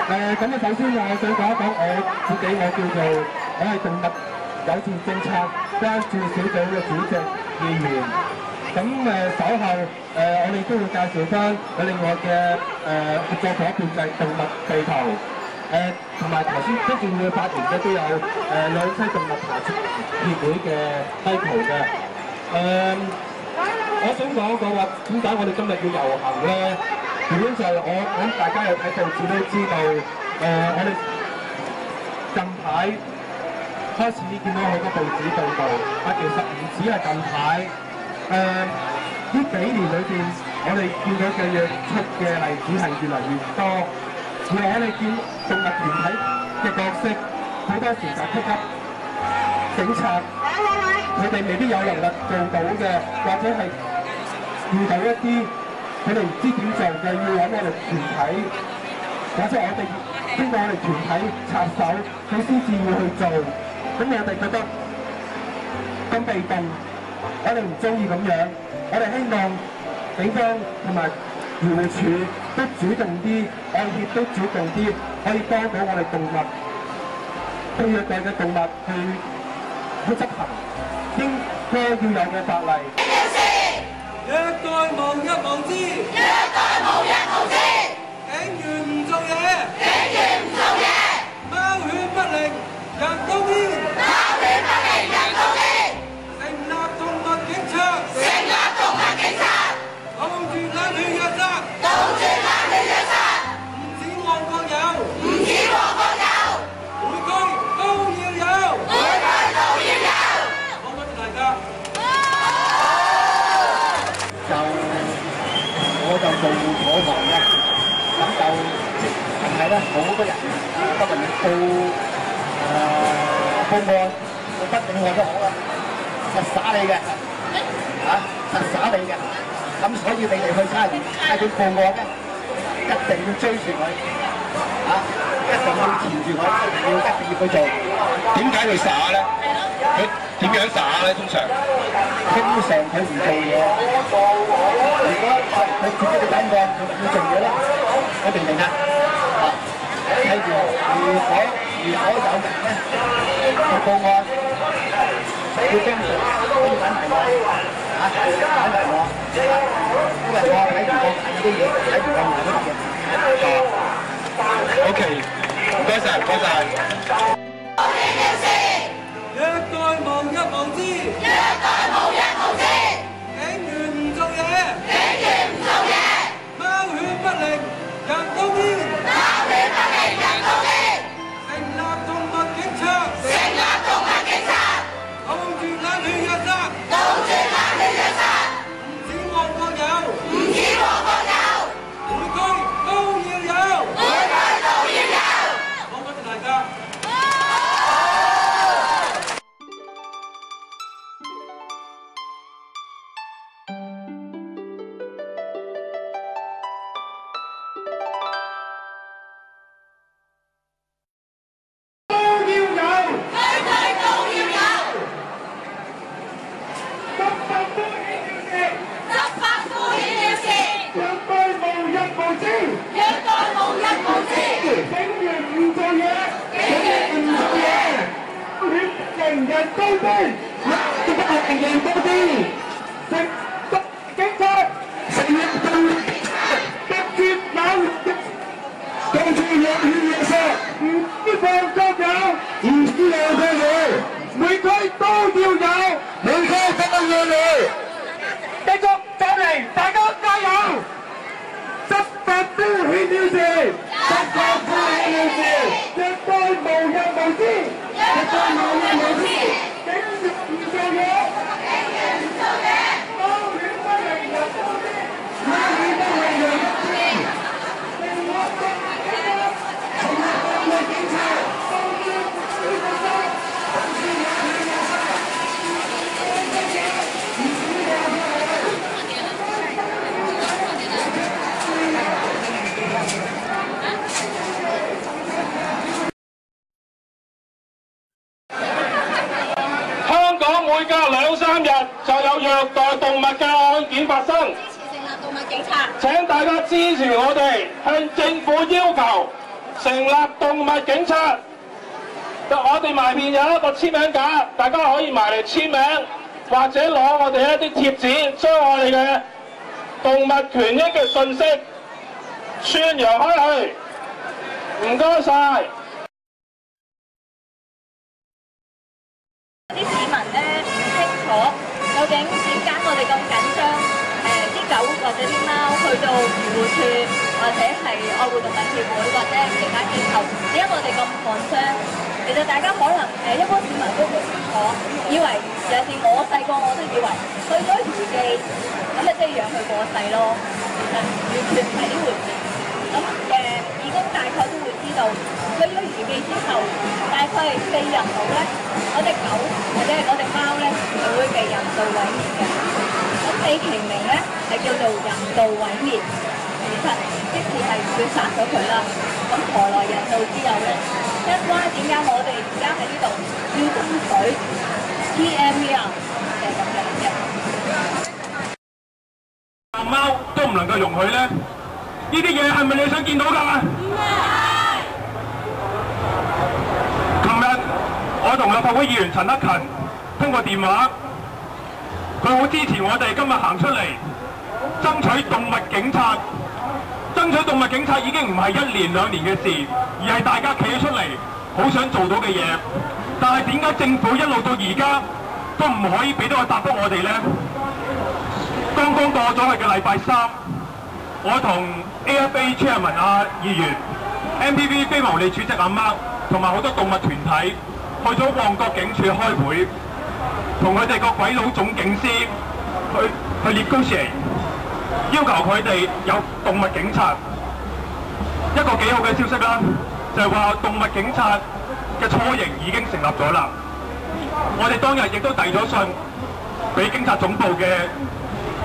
咁啊，首先我想講一講我自己，我係動物友善政策關注小組嘅主席議員。咁稍後我哋都會介紹翻我另外嘅合作伙伴就係動物地球。同埋頭先跟住會發言嘅都有兩棲動物爬出協會嘅 Michael 嘅。我想講一講話點解我哋今日要遊行咧？原因就係我諗大家有睇報紙都知道，我哋近排開始見到好多報紙報導，其實唔止係近排，呢幾年裏邊我哋見到嘅躍出嘅例子係越嚟越多，而我哋見動物團體嘅角色好多時就級警察，佢哋未必有能力做到嘅，或者係遇到一啲佢哋唔知點做嘅，要揾我哋團體，或者我哋經過我哋團體插手，佢先至要去做。咁我哋覺得咁被動，我哋唔中意咁樣。我哋希望警方同埋漁護署都主動啲，愛協都主動啲，可以幫到我哋動物被虐待嘅動物去執行應該要有嘅法例。虐待無日無之，虐待無日無之。警員唔做嘢，警員唔做嘢。貓犬不靈，人都癲，貓犬不靈，人都癲。成立動物警察，成立動物警察。杜絕冷血虐殺，杜絕冷血虐殺。唔止旺角有，唔止旺角有。每區都要有，每區都要有。講乜大家？我就做我行嘅，咁就係咧，好多人今日報案，報不警案都好啦，實耍你嘅，實耍你嘅，咁所以你哋去差館報案咧，一定要追住佢，一定要纏住佢，一定要去做。點解佢耍咧？佢點樣耍咧？通常佢唔做嘢。如果佢自己嘅警案，佢要做嘢咧，你明唔明啊？譬如如果有人咧去報案，要跟住都要揾埋我，揾埋我，因為我睇住我啲嘢，睇住我埋啲嘢。OK，唔該晒，唔該晒。虐待無日無之，虐待無日無之。警員唔做嘢，警員唔做嘢。貓犬不靈，人都癲，貓犬不靈，人都癲。成立動物警察，成立動物警察。杜絕冷血虐殺，杜絕冷血虐殺。唔止旺角有，唔止旺角有。每區都要有，每區都要有。講乜大家？每隔2、3日就有虐待動物嘅案件發生。支持成立動物警察。請大家支持我哋向政府要求成成立動物警察。我哋埋邊有一個簽名架，大家可以埋嚟簽名，或者攞我哋一啲貼紙，將我哋嘅動物權益嘅信息宣揚開去。唔該晒。啲市民咧唔清楚究竟點解我哋咁緊張啲狗或者啲貓去到漁護處或者係愛護動物協會或者其他機構，點解我哋咁concern？其實大家可能一般市民都唔清楚，以為有時我細個我都以為去咗漁記咁咪即係讓佢過世咯，其實完全唔係呢回事。咁義工大概都會知道，去咗漁記之後，大概係4日度咧，嗰隻狗或者係嗰隻貓咧係會被人道毀滅嘅。咁被其名咧係叫做人道毀滅，其實即使係要殺咗佢啦。咁何來人道之有咧？一關點解我哋而家喺呢度要爭取 TMVR 就係咁樣嘅。貓都唔能夠容許咧，呢啲嘢係咪你想見到㗎？琴日我同立法會議員陳克勤通過電話，佢好支持我哋今日行出嚟爭取動物警察。爭取動物警察已經唔係1年2年嘅事，而係大家企出嚟好想做到嘅嘢。但係點解政府一路到而家都唔可以俾到個答覆我哋呢？剛剛過咗去嘅禮拜3，我同 AFA Chairman 議員、MPV 非牟利主席阿 Mark 同埋好多動物團體去咗旺角警署開會，同佢哋個鬼佬總警司去negotiate，要求佢哋有動物警察。一個幾好嘅消息啦，就係話動物警察嘅雛形已經成立咗啦。我哋當日亦都遞咗信俾警察總部嘅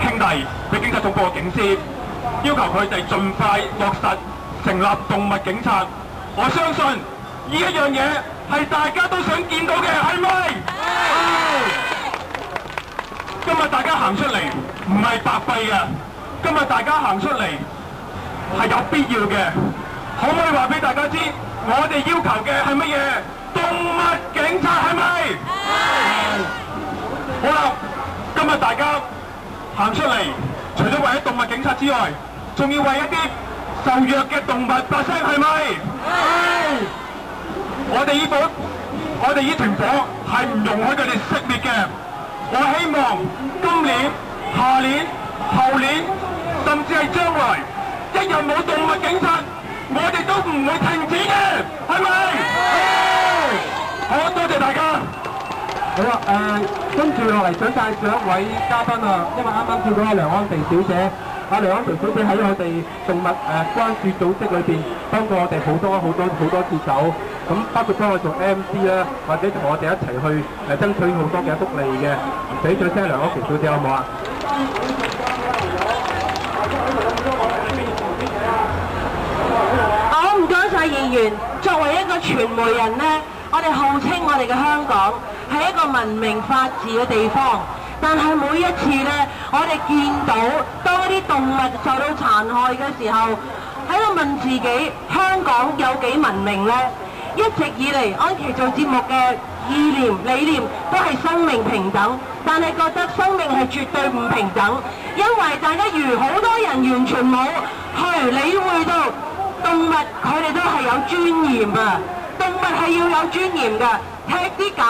兄弟，俾警察總部嘅警司，要求佢哋盡快落實成立動物警察。我相信呢一樣嘢係大家都想見到嘅，係咪？今日大家行出嚟唔係白費嘅，今日大家行出嚟係有必要嘅。可唔可以話俾大家知，我哋要求嘅係乜嘢？動物警察係咪？好啦，今日大家行出嚟，除咗為咗動物警察之外，仲要為一啲受虐嘅動物發聲，係咪？我哋呢團火係唔容許佢哋熄滅嘅。我希望今年、下年、後年，甚至係將來，一日冇動物警察，我哋都唔會停止嘅，係咪？好，多謝大家。好啦，跟住落嚟想介紹一位嘉賓啊，因為啱啱見到阿梁安琪小姐，梁安琪小姐喺我哋動物關注組織裏邊幫過我哋好多次手，咁包括幫我做 MC 啦，或者同我哋一齊去爭取好多嘅福利嘅。俾掌聲梁安琪小姐好唔好啊？好，唔該晒議員。作為一個傳媒人呢，我哋號稱我哋嘅香港係一個文明法治嘅地方，但係每一次呢，我哋見到當一啲動物受到殘害嘅時候，喺度問自己香港有幾文明呢？一直以嚟安琪做節目嘅意念理念都係生命平等，但係覺得生命係絕對唔平等，因為大家如好多人完全冇去理會到動物，佢哋都係有尊嚴啊！動物係要有尊嚴㗎，踢啲狗、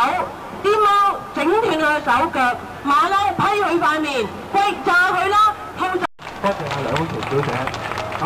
啲貓，整斷佢嘅手腳，馬騮批佢塊面，喂炸佢啦，兔仔。多謝阿梁安琪小姐。咁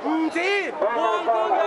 唔止旺角有。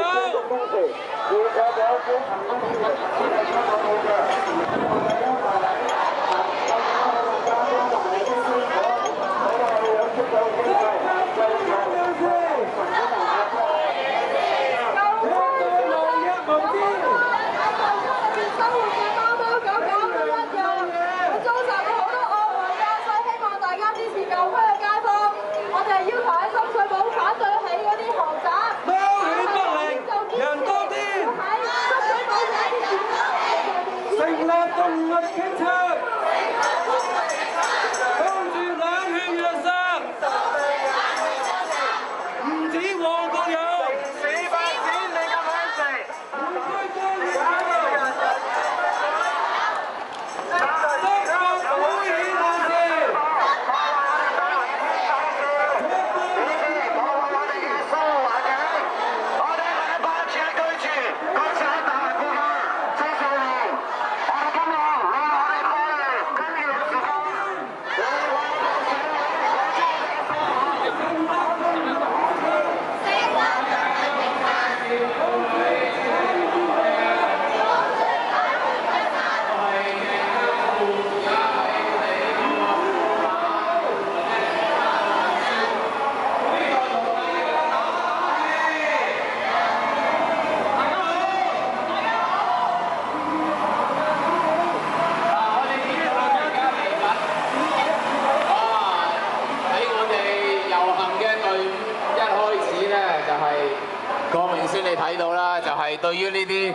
睇到啦，就係對於呢啲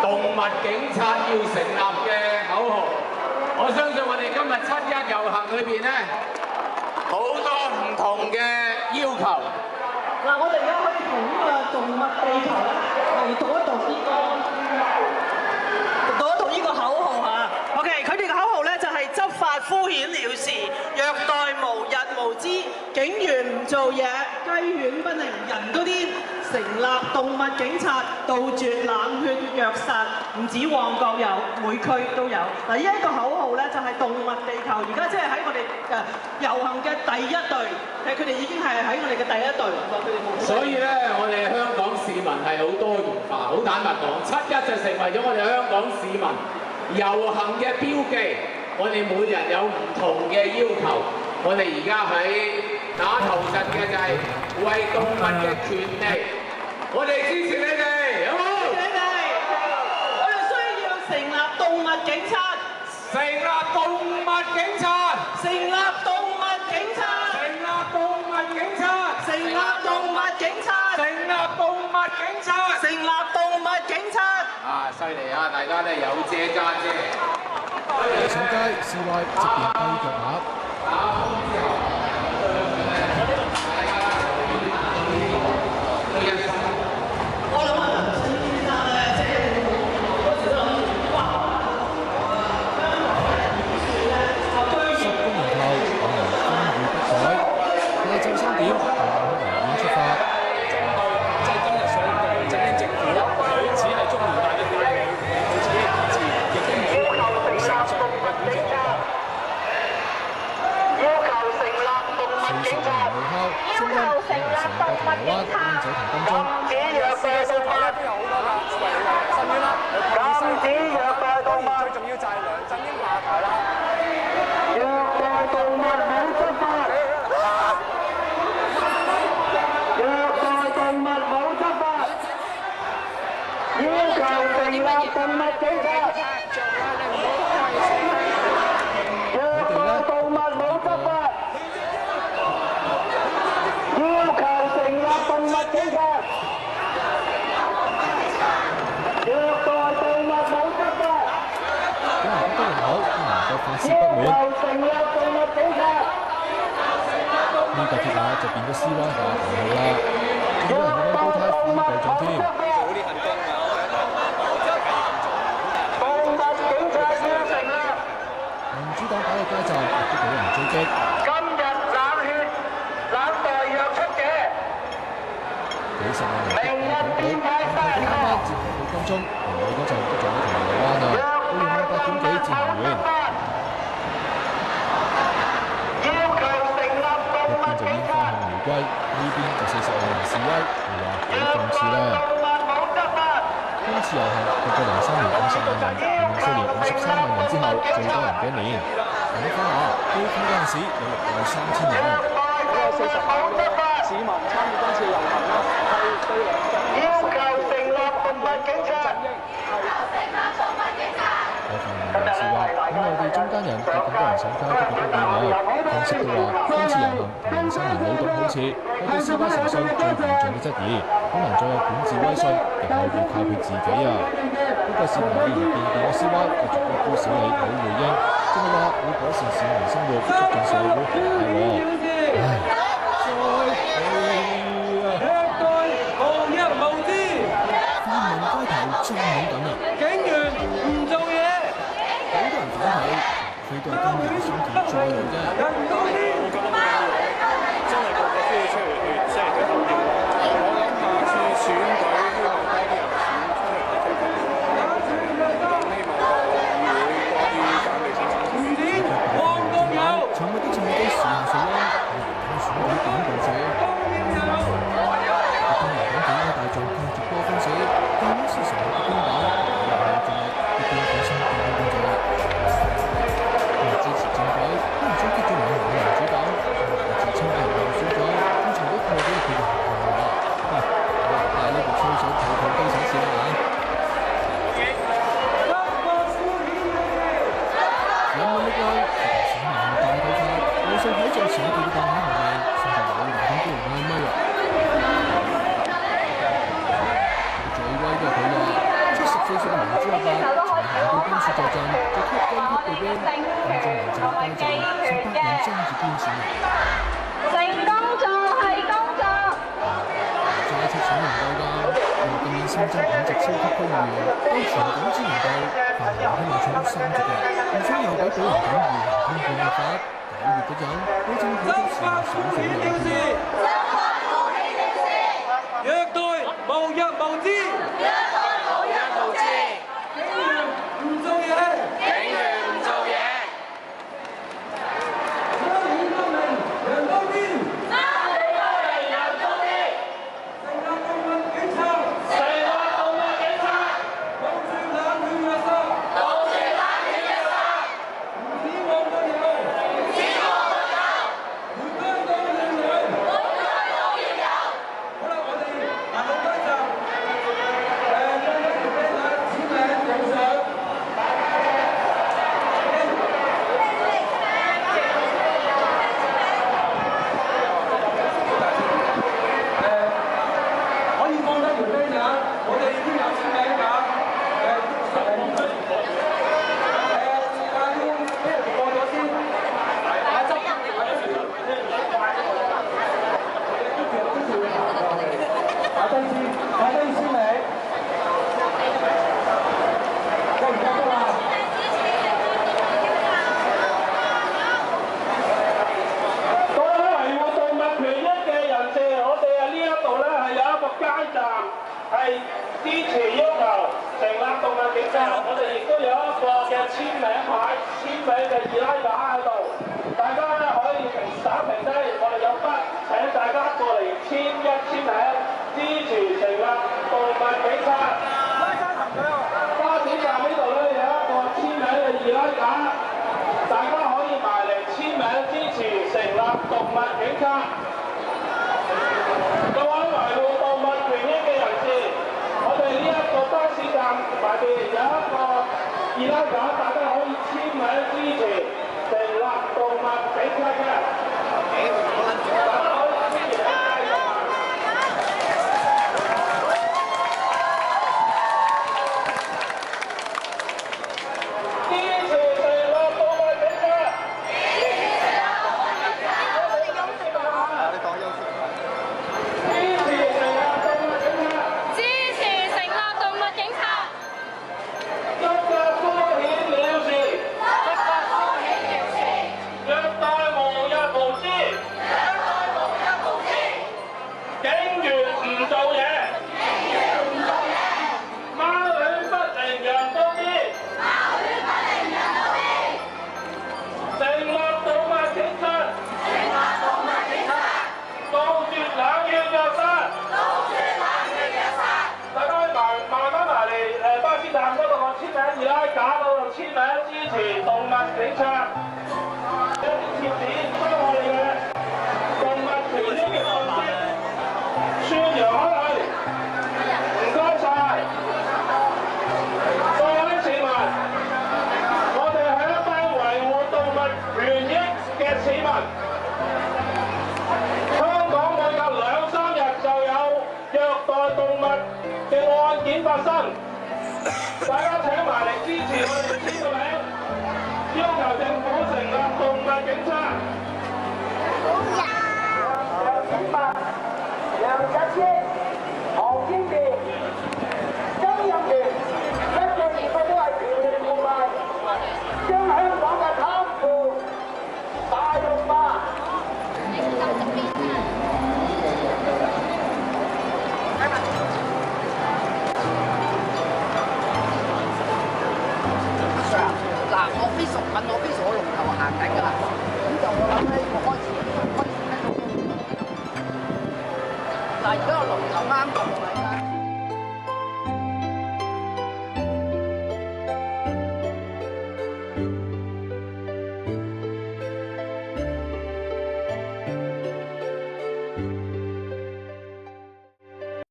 動物警察要成立嘅口號，我相信我哋今日7·1遊行裏邊咧，好多唔同嘅要求。嗱，我哋而家可以同呢個動物地球咧嚟讀一讀呢個口號嚇。OK， 佢哋嘅口號咧就係執法敷衍了事，虐待無日無之，警員唔做嘢，雞犬不寧，人都癲。成立動物警察，杜絕冷血虐殺，唔止旺角有，每區都有。嗱，呢一個口號咧就係動物地球，而家即係喺我哋遊行嘅第一隊，佢哋已經係喺我哋嘅第一隊。所以咧，我哋香港市民係好多元化，好坦白講，7·1就成為咗我哋香港市民遊行嘅標記。我哋每人有唔同嘅要求，我哋而家喺打頭陣嘅就係為動物嘅權利。我哋支持你哋，好冇？支持你哋！我哋需要成立動物警察，成立動物警察，成立動物警察，成立動物警察，成立動物警察，成立動物警察，成立動物警察。啊，犀利啊！大家咧有遮加遮。上街示威接連跛腳鴨。呢個鐵馬就變咗絲灣河頭號啦，見到人哋幫高太虎隊長添。民主黨打嘅街站亦都俾人追擊。今日冷血冷待若出嘅，幾十萬人激進抗暴，啱啱接近到金鐘，臨尾嗰陣都仲喺銅鑼灣啊，到夜晚8點幾至完。歸，呢邊就40萬人示威，你話幾諷刺呢？今次遊行到過03年50萬人，04年53萬人之後最多人嘅一年。睇翻下高峰嗰陣時有6萬3000人。有40萬嘅市民參與今次遊行啦，係對梁振英要求成立動物警察。有份人士話：咁內地中間人有咁多人上街都覺得意外。分析都話今次遊行同03年腦洞好似，有對示威誠信最嚴重嘅質疑，可能再有管治威信，日後要靠佢自己啊。不過市民議員辯論嘅示威繼續高小李冇回應，淨係話會改善市民生活，促進社會和諧喎。唉，泛民街頭裝懵緊啊！警員唔做嘢，好多人反對，佢都係今日嘅選舉再來啫。真係個個都要出嚟去，即係去投票。我諗下次選舉希望多啲人選出嚟投票，希望個議會多啲反對聲音。旺角有，尋日啲政機時行時啦，係選舉點部署？今日講幾多大眾繼續多分子，更加是成為一個公黨，有壓力，一邊本身變咗工作啦。因為支持政改，都唔想激咗兩名民主黨，自稱係民選咗，咁從都破咗佢哋行動啦。但係呢個吹水套套機手指啦嚇。有冇呢個選民大頭髮，老細喺在選舉嘅大行後面，甚至有人咁高人嗌咪啊！最威都係佢啦，74歲嘅民主阿伯，從行到公署坐鎮，就級根級到邊，跟住民政交站，18人爭住捐錢啊！成功咗係工作。再出錢唔夠㗎，因為今年新增5席超級區議員，當全港知名度，泛民希望搶到3席嘅，而且又俾保皇黨互行通過立法。9月嗰陣，保證好多市民手數兩票。虐待無日無之，警員唔做嘢，三五革命人多啲，成立動物警察，杜絕冷血虐殺，唔止旺角有，每間都要有。好啦，我哋行到街站，將一條啤牌簽名影相。可以放低條啤牌，我哋都有簽名㗎。但係要啤牌過咗先。阿低簽名，夠唔夠得啊？各位維護動物權益嘅人士，我哋呢一度咧係有一個街站，係支持要求成立動物警察。我哋亦都有一個嘅簽名牌、簽名嘅二拉架喺度，大家咧可以手停低，我哋有筆，請大家過嚟簽名，支持成立動物警察。巴士站呢度咧有一個簽名嘅二拉架，大家可以埋嚟簽名支持成立動物警察。各位維護動物權益嘅人士，我哋呢一個巴士站埋邊有一個二拉架，大家可以簽名支持成立動物警察嘅。警察一啲貼紙將我哋嘅動物權益嘅信息宣揚開去。唔該晒，各位市民，我哋係一班維護動物權益嘅市民。香港每隔2-3日就有虐待動物嘅案件發生，大家請埋嚟支持我哋簽個名，要求政府成立動物警察。梁展文、梁振英、何英傑、曾蔭權一個個都係權力腐敗，將香港嘅貪腐大陸化。嗱，我非常問我非常我龍頭行緊㗎啦，咁就我諗咧，我開始聽到嗱，而家個龍頭啱咁。